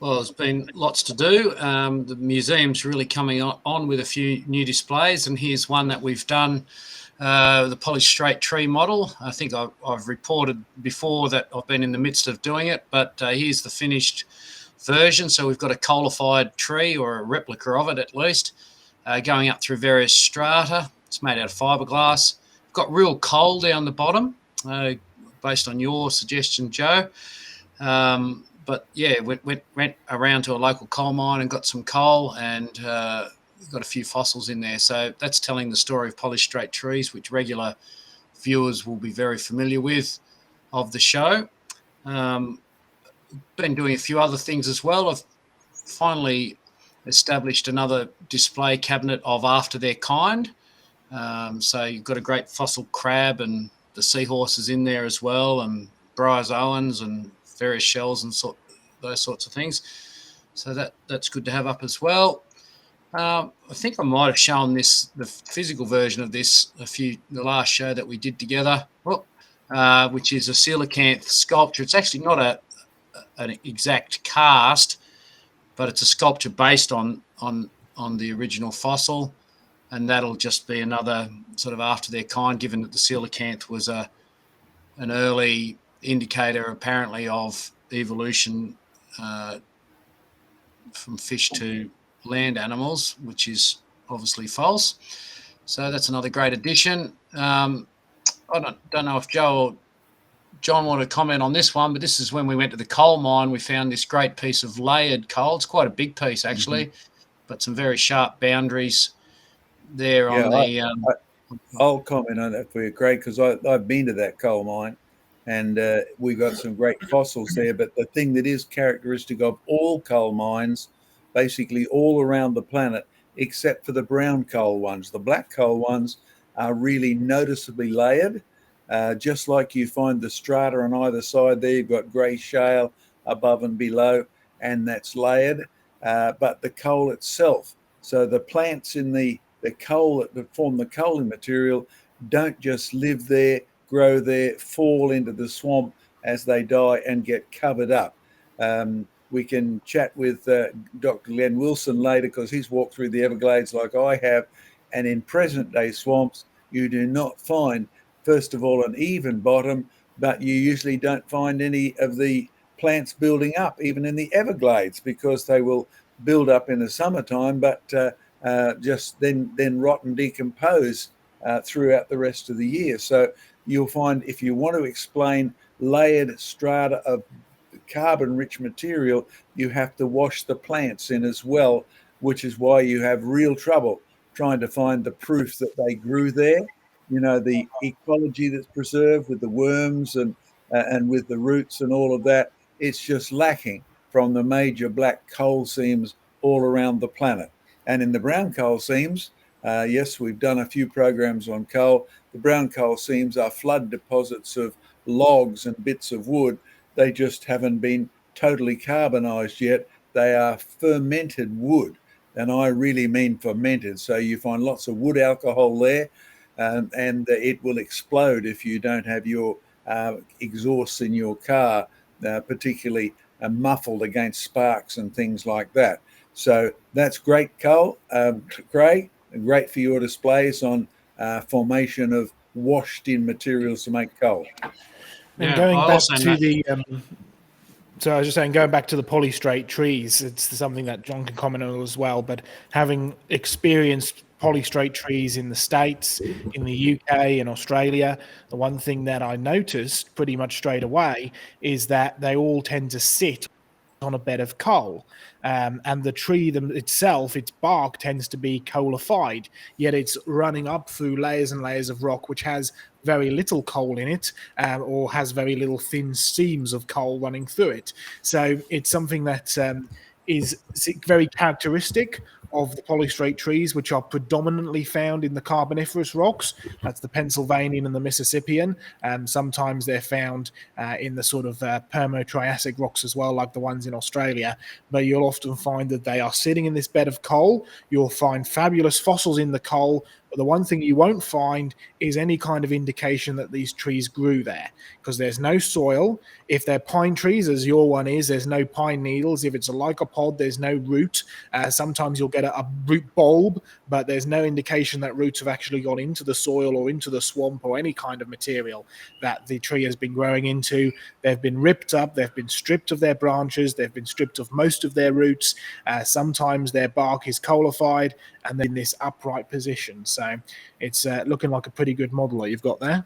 Well, there's been lots to do. The museum's really coming on with a few new displays, and here's one that we've done, the polished straight tree model. I think I've reported before that I've been in the midst of doing it, but here's the finished version. So we've got a coalified tree, or a replica of it at least, going up through various strata. It's made out of fiberglass. We've got real coal down the bottom, based on your suggestion, Joe. But yeah, went around to a local coal mine and got some coal, and got a few fossils in there. So that's telling the story of polished straight trees, which regular viewers will be very familiar with of the show. Been doing a few other things as well. I've finally established another display cabinet of after their kind. So you've got a great fossil crab and the seahorses in there as well, and bryozoans and various shells and those sorts of things. So that's good to have up as well. I think I might have shown the physical version of this the last show that we did together, which is a coelacanth sculpture. It's actually not an exact cast, but it's a sculpture based on the original fossil, and that'll just be another sort of after their kind, given that the coelacanth was an early indicator apparently of evolution from fish to land animals, which is obviously false. So that's another great addition. I don't know if Joe or John want to comment on this one, but this is when we went to the coal mine. We found this great piece of layered coal. It's quite a big piece actually, but some very sharp boundaries there on the... I'll comment on that for you, Craig, because I've been to that coal mine, and we got some great fossils there. But the thing that is characteristic of all coal mines, basically all around the planet, except for the brown coal ones, the black coal ones are really noticeably layered. Just like you find the strata on either side there, you've got grey shale above and below, and that's layered. But the coal itself, so the plants in the coal that form the coaling material don't just live there, grow there, fall into the swamp as they die and get covered up. We can chat with Dr. Glenn Wilson later, because he's walked through the Everglades like I have, and in present day swamps you do not find, first of all, an even bottom, but you usually don't find any of the plants building up even in the Everglades, because they will build up in the summertime but just then rot and decompose throughout the rest of the year. So you'll find, if you want to explain layered strata of carbon-rich material, you have to wash the plants in as well, which is why you have real trouble trying to find the proof that they grew there. You know, the ecology that's preserved with the worms and with the roots and all of that, it's just lacking from the major black coal seams all around the planet. And in the brown coal seams, yes, we've done a few programs on coal. The brown coal seams are flood deposits of logs and bits of wood. They just haven't been totally carbonized yet. They are fermented wood, and I really mean fermented. So you find lots of wood alcohol there, and it will explode if you don't have your exhausts in your car, particularly muffled against sparks and things like that. So that's great coal, Craig, great for your displays on formation of washed-in materials to make coal. And going back to the, so I was just saying, going back to the polystrate trees, it's something that John can comment on as well. But having experienced polystrate trees in the States, in the UK and Australia, the one thing that I noticed pretty much straight away is that they all tend to sit on a bed of coal, and the tree itself, its bark tends to be coalified, yet it's running up through layers and layers of rock which has very little coal in it, or has very little thin seams of coal running through it. So it's something that is very characteristic of the polystrate trees, which are predominantly found in the Carboniferous rocks. That's the Pennsylvanian and the Mississippian. Sometimes they're found in the sort of Permo-Triassic rocks as well, like the ones in Australia. But you'll often find that they are sitting in this bed of coal. You'll find fabulous fossils in the coal, But the one thing you won't find is any kind of indication that these trees grew there, because there's no soil. If they're pine trees, as your one is, there's no pine needles. If it's a lycopod, there's no root. Sometimes you'll get a root bulb, but there's no indication that roots have actually gone into the soil or into the swamp or any kind of material that the tree has been growing into. They've been ripped up, they've been stripped of their branches, they've been stripped of most of their roots. Sometimes their bark is colified and then in this upright position. So it's looking like a pretty good model that you've got there.